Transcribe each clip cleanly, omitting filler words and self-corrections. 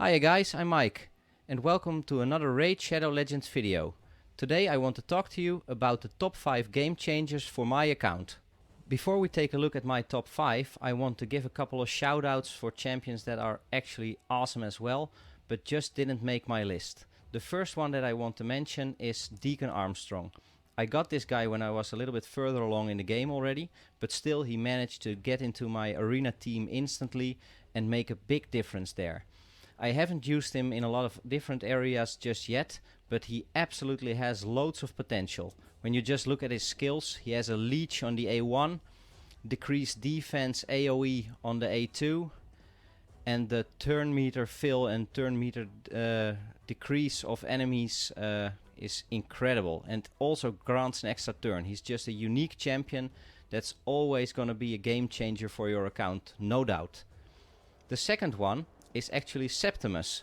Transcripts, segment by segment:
Hiya guys, I'm Mike, and welcome to another Raid Shadow Legends video. Today I want to talk to you about the top 5 game changers for my account. Before we take a look at my top 5, I want to give a couple of shoutouts for champions that are actually awesome as well, but just didn't make my list. The first one that I want to mention is Deacon Armstrong. I got this guy when I was a little bit further along in the game already, but still he managed to get into my arena team instantly and make a big difference there. I haven't used him in a lot of different areas just yet, but he absolutely has loads of potential. When you just look at his skills, he has a leech on the A1, decreased defense AoE on the A2, and the turn meter fill and turn meter decrease of enemies is incredible, and also grants an extra turn. He's just a unique champion that's always going to be a game changer for your account, no doubt. The second one is actually Septimus.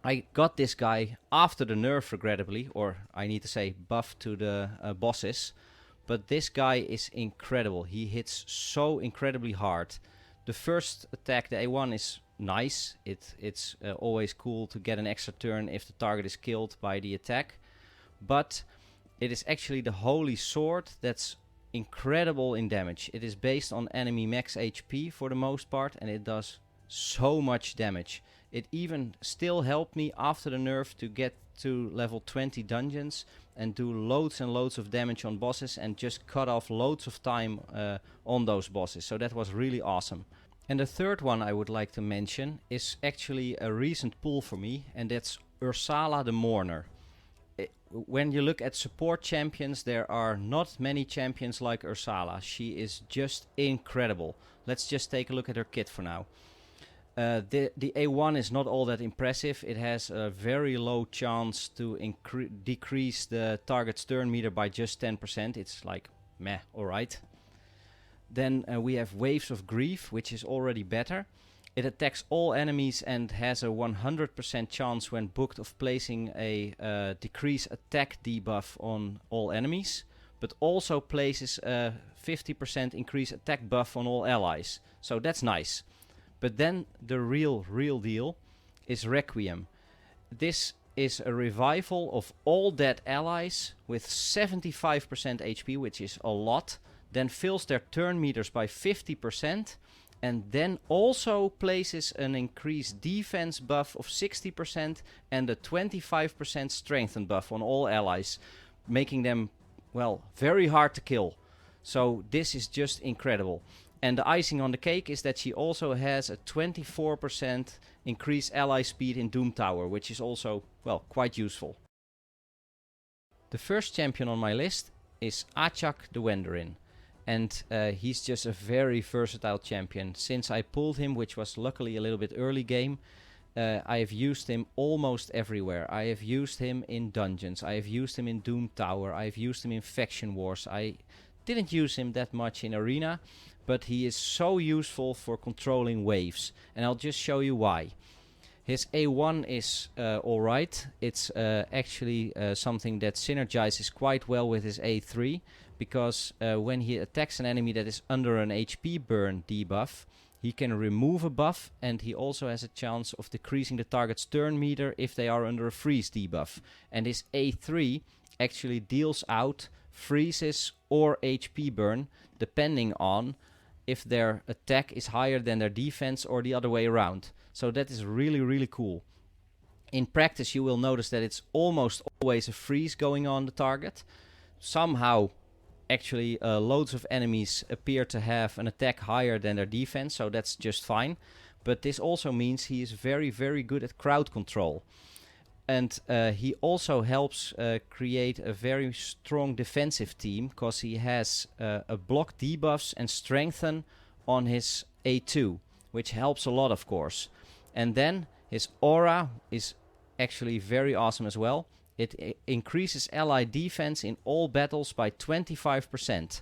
I got this guy after the nerf, regrettably, or I need to say buff to the bosses, but this guy is incredible. He hits so incredibly hard. The first attack, the A1, is nice. It's always cool to get an extra turn if the target is killed by the attack, but it is actually the Holy Sword that's incredible in damage. It is based on enemy max HP for the most part, and it does so much damage. It even still helped me after the nerf to get to level 20 dungeons and do loads and loads of damage on bosses and just cut off loads of time on those bosses. So that was really awesome. And the third one I would like to mention is actually a recent pull for me, and that's Ursala the Mourner. When you look at support champions, there are not many champions like Ursala. She is just incredible. Let's just take a look at her kit for now. The A1 is not all that impressive. It has a very low chance to decrease the target's turn meter by just 10%. It's like, meh, alright. Then we have Waves of Grief, which is already better. It attacks all enemies and has a 100% chance when booked of placing a decrease attack debuff on all enemies, but also places a 50% increase attack buff on all allies. So that's nice. But then the real deal is Requiem. This is a revival of all dead allies with 75% HP, which is a lot, then fills their turn meters by 50%, and then also places an increased defense buff of 60% and a 25% strengthen buff on all allies, making them, well, very hard to kill. So this is just incredible. And the icing on the cake is that she also has a 24% increased ally speed in Doom Tower, which is also, well, quite useful. The first champion on my list is Ajak the Wanderin. And he's just a very versatile champion. Since I pulled him, which was luckily a little bit early game, I have used him almost everywhere. I have used him in dungeons, I have used him in Doom Tower, I have used him in Faction Wars. I didn't use him that much in Arena, but he is so useful for controlling waves, and I'll just show you why. His A1 is alright. It's actually something that synergizes quite well with his A3, because when he attacks an enemy that is under an HP burn debuff, he can remove a buff, and he also has a chance of decreasing the target's turn meter if they are under a freeze debuff. And his A3 actually deals out freezes or HP burn, depending on if their attack is higher than their defense or the other way around. So that is really cool. In practice you will notice that it's almost always a freeze going on the target. Somehow actually loads of enemies appear to have an attack higher than their defense, so that's just fine. But this also means he is very good at crowd control. And he also helps create a very strong defensive team, because he has a block debuffs and strengthen on his A2, which helps a lot, of course. And then his aura is actually very awesome as well. It increases ally defense in all battles by 25%.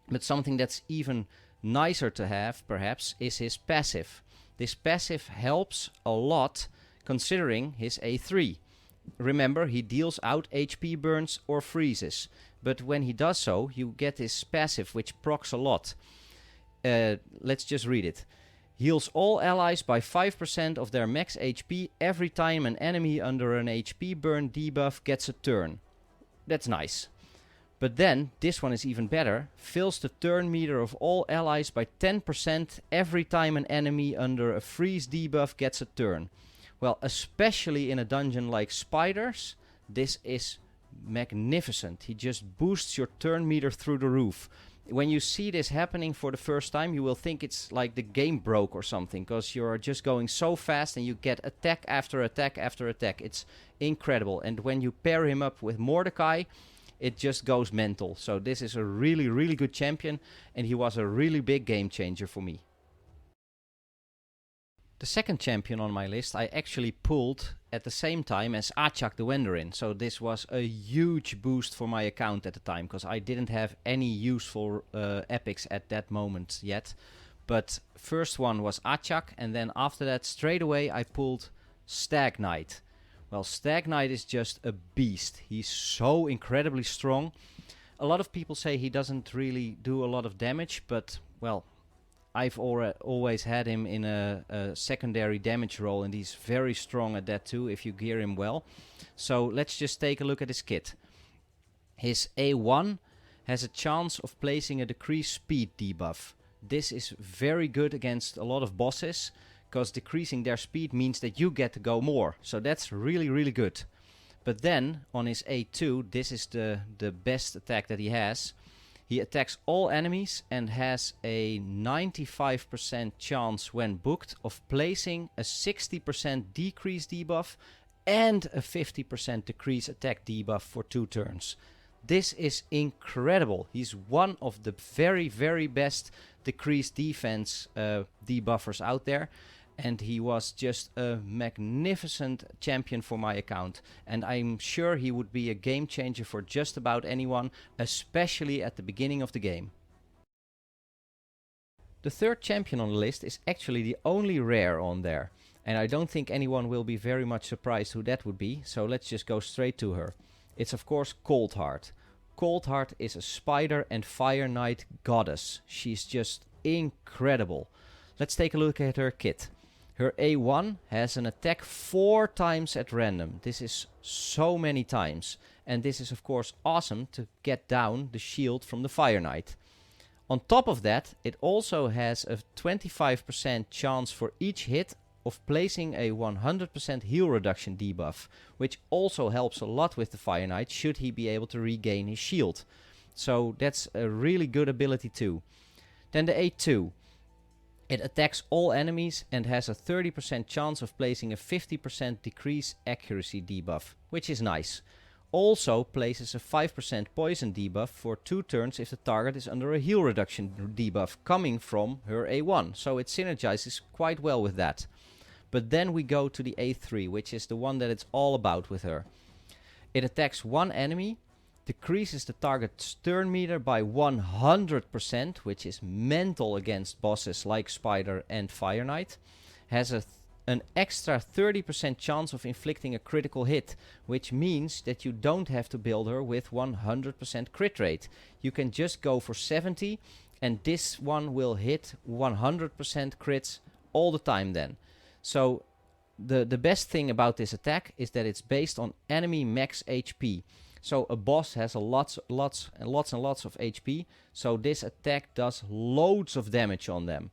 But something that's even nicer to have, perhaps, is his passive. This passive helps a lot considering his A3. Remember, he deals out HP burns or freezes, but when he does so, you get his passive, which procs a lot. Let's just read it. Heals all allies by 5% of their max HP every time an enemy under an HP burn debuff gets a turn. That's nice. But then, this one is even better, fills the turn meter of all allies by 10% every time an enemy under a freeze debuff gets a turn. Well, especially in a dungeon like Spiders, this is magnificent. He just boosts your turn meter through the roof. When you see this happening for the first time, you will think it's like the game broke or something, because you're just going so fast and you get attack after attack after attack. It's incredible. And when you pair him up with Mordecai, it just goes mental. So this is a really, really good champion, and he was a really big game changer for me. The second champion on my list I actually pulled at the same time as Ajak the Wanderin. So this was a huge boost for my account at the time, because I didn't have any useful epics at that moment yet. But first one was Ajak, and then after that straight away I pulled Stag Knight. Well, Stag Knight is just a beast. He's so incredibly strong. A lot of people say he doesn't really do a lot of damage, but well, I've always had him in a secondary damage role, and he's very strong at that too if you gear him well. So let's just take a look at his kit. His A1 has a chance of placing a decreased speed debuff. This is very good against a lot of bosses, because decreasing their speed means that you get to go more. So that's really, really good. But then on his A2, this is the best attack that he has. He attacks all enemies and has a 95% chance when booked of placing a 60% decrease debuff and a 50% decrease attack debuff for 2 turns. This is incredible. He's one of the very, very best decreased defense debuffers out there. And he was just a magnificent champion for my account. And I'm sure he would be a game changer for just about anyone, especially at the beginning of the game. The third champion on the list is actually the only rare on there. And I don't think anyone will be very much surprised who that would be. So let's just go straight to her. It's of course Coldheart. Coldheart is a spider and fire knight goddess. She's just incredible. Let's take a look at her kit. Her A1 has an attack 4 times at random. This is so many times. And this is of course awesome to get down the shield from the Fire Knight. On top of that, it also has a 25% chance for each hit of placing a 100% heal reduction debuff, which also helps a lot with the Fire Knight should he be able to regain his shield. So that's a really good ability too. Then the A2. It attacks all enemies and has a 30% chance of placing a 50% decrease accuracy debuff, which is nice. Also places a 5% poison debuff for 2 turns if the target is under a heal reduction debuff coming from her A1, so it synergizes quite well with that. But then we go to the A3, which is the one that it's all about with her. It attacks one enemy, decreases the target's turn meter by 100%, which is mental against bosses like Spider and Fire Knight. Has an extra 30% chance of inflicting a critical hit, which means that you don't have to build her with 100% crit rate. You can just go for 70, and this one will hit 100% crits all the time then. So the best thing about this attack is that it's based on enemy max HP. So a boss has lots of HP, so this attack does loads of damage on them.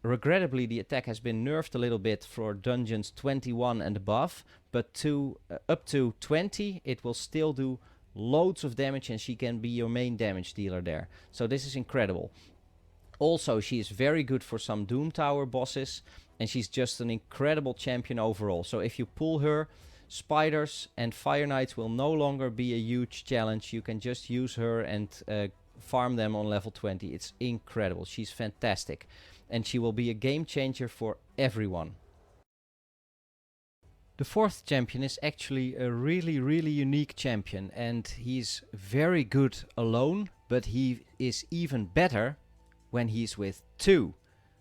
Regrettably, the attack has been nerfed a little bit for dungeons 21 and above, but up to 20 it will still do loads of damage, and she can be your main damage dealer there. So this is incredible. Also, she is very good for some Doom Tower bosses, and she's just an incredible champion overall. So if you pull her, Spiders and Fire Knights will no longer be a huge challenge. You can just use her and farm them on level 20. It's incredible. She's fantastic. And she will be a game changer for everyone. The fourth champion is actually a really, really unique champion. And he's very good alone, but he is even better when he's with 2.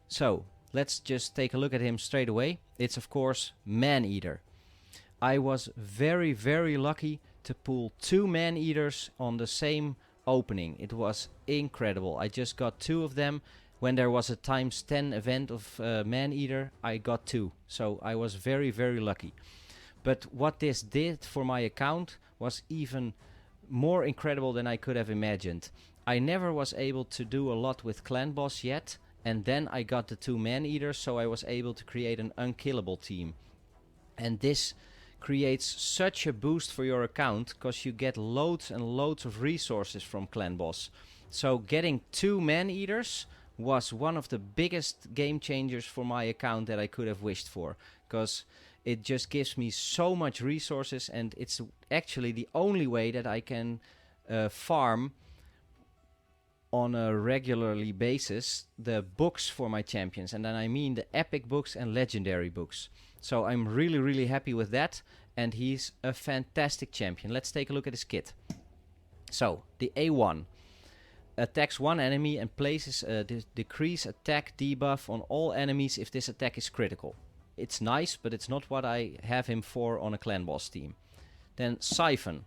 So let's just take a look at him straight away. It's of course Maneater. I was very, very lucky to pull 2 Maneaters on the same opening. It was incredible. I just got 2 of them, when there was a times 10 event of Maneater, I got 2. So I was very, very lucky. But what this did for my account was even more incredible than I could have imagined. I never was able to do a lot with Clan Boss yet, and then I got the 2 Maneaters, so I was able to create an unkillable team. And this creates such a boost for your account, because you get loads and loads of resources from Clan Boss. So getting 2 Maneaters was one of the biggest game changers for my account that I could have wished for, because it just gives me so much resources, and it's actually the only way that I can farm on a regularly basis the books for my champions, and then I mean the epic books and legendary books. So I'm really, really happy with that, and he's a fantastic champion. Let's take a look at his kit. So the A1 attacks one enemy and places a decrease attack debuff on all enemies if this attack is critical. It's nice, but it's not what I have him for on a Clan Boss team. Then Siphon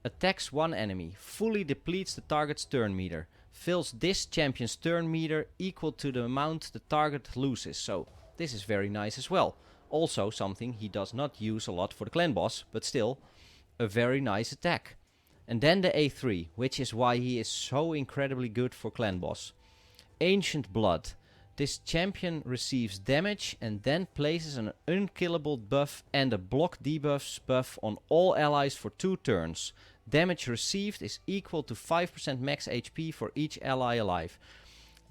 attacks one enemy, fully depletes the target's turn meter, fills this champion's turn meter equal to the amount the target loses. So this is very nice as well. Also something he does not use a lot for the Clan Boss, but still a very nice attack. And then the A3, which is why he is so incredibly good for Clan Boss. Ancient Blood. This champion receives damage and then places an unkillable buff and a block debuffs buff on all allies for 2 turns. Damage received is equal to 5% max HP for each ally alive.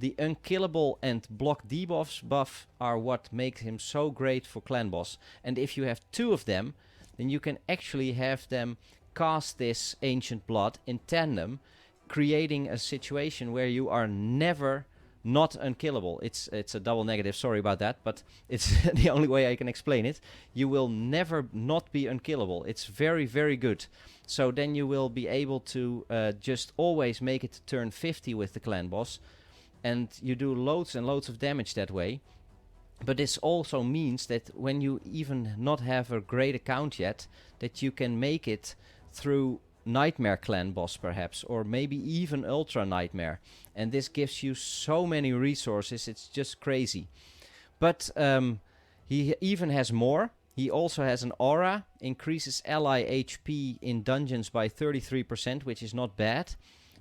The unkillable and block debuffs buff are what makes him so great for Clan Boss. And if you have 2 of them, then you can actually have them cast this Ancient Blood in tandem, creating a situation where you are never not unkillable. It's a double negative, sorry about that, but it's the only way I can explain it. You will never not be unkillable. It's very, very good. So then you will be able to just always make it to turn 50 with the Clan Boss, and you do loads and loads of damage that way. But this also means that when you even not have a great account yet, that you can make it through Nightmare Clan Boss perhaps, or maybe even Ultra Nightmare. And this gives you so many resources, it's just crazy. But he even has more. He also has an aura, increases ally HP in dungeons by 33%, which is not bad.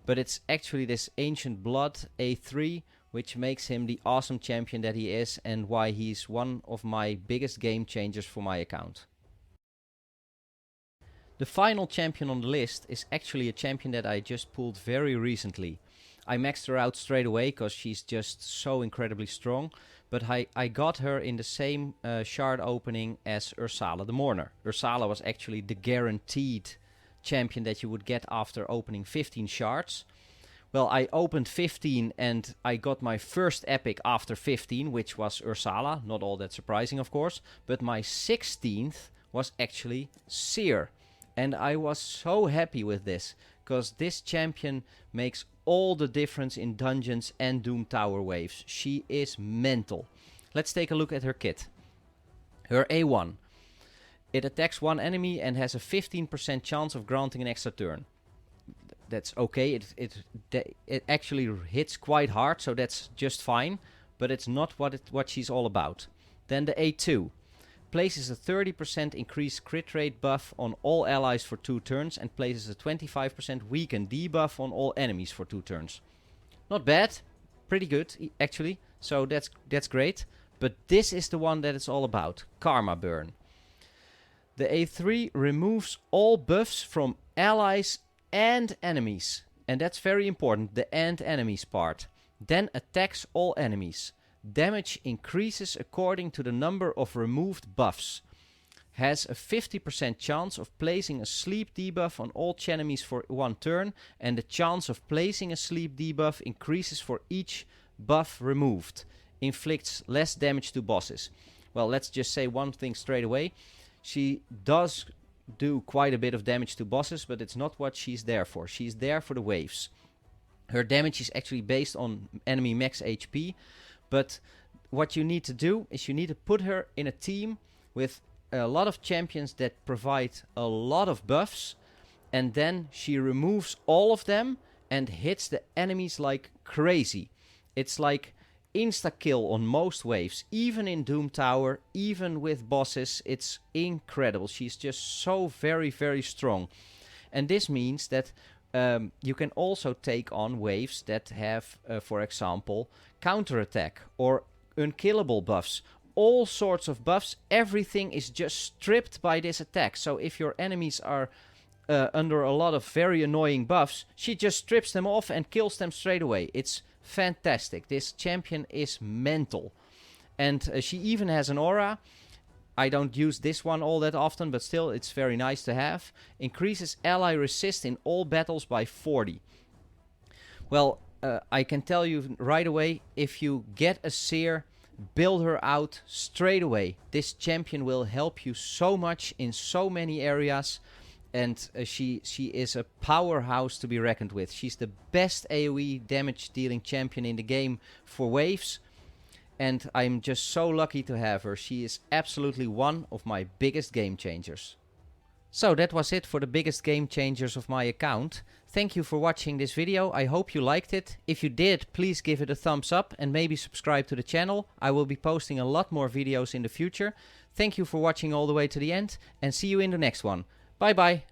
But it's actually this Ancient Blood A3, which makes him the awesome champion that he is, and why he's one of my biggest game changers for my account. The final champion on the list is actually a champion that I just pulled very recently. I maxed her out straight away because she's just so incredibly strong, but I got her in the same shard opening as Ursala the Mourner. Ursala was actually the guaranteed champion that you would get after opening 15 shards. Well, I opened 15 and I got my first epic after 15, which was Ursala. Not all that surprising, of course, but my 16th was actually Seer. And I was so happy with this, because this champion makes all the difference in dungeons and Doom Tower waves. She is mental. Let's take a look at her kit. Her A1. It attacks one enemy and has a 15% chance of granting an extra turn. That's okay. It actually hits quite hard, so that's just fine. But it's not what she's all about. Then the A2. Places a 30% increased crit rate buff on all allies for 2 turns and places a 25% weaken debuff on all enemies for 2 turns. Not bad, pretty good actually, so that's great. But this is the one that it's all about, Karma Burn. The A3 removes all buffs from allies and enemies, and that's very important, the and enemies part. Then attacks all enemies. Damage increases according to the number of removed buffs. Has a 50% chance of placing a sleep debuff on all enemies for 1 turn, and the chance of placing a sleep debuff increases for each buff removed. Inflicts less damage to bosses. Well, let's just say one thing straight away. She does do quite a bit of damage to bosses, but it's not what she's there for. She's there for the waves. Her damage is actually based on enemy max HP. But what you need to do is you need to put her in a team with a lot of champions that provide a lot of buffs, and then she removes all of them and hits the enemies like crazy. It's like insta-kill on most waves, even in Doom Tower, even with bosses. It's incredible. She's just so very, very strong. And this means that you can also take on waves that have, for example, counterattack or unkillable buffs. All sorts of buffs. Everything is just stripped by this attack. So if your enemies are under a lot of very annoying buffs, she just strips them off and kills them straight away. It's fantastic. This champion is mental. And she even has an aura. I don't use this one all that often, but still it's very nice to have. Increases ally resist in all battles by 40. Well, I can tell you right away, if you get a Seer, build her out straight away. This champion will help you so much in so many areas. And she is a powerhouse to be reckoned with. She's the best AoE damage dealing champion in the game for waves. And I'm just so lucky to have her. She is absolutely one of my biggest game changers. So that was it for the biggest game changers of my account. Thank you for watching this video. I hope you liked it. If you did, please give it a thumbs up and maybe subscribe to the channel. I will be posting a lot more videos in the future. Thank you for watching all the way to the end and see you in the next one. Bye bye.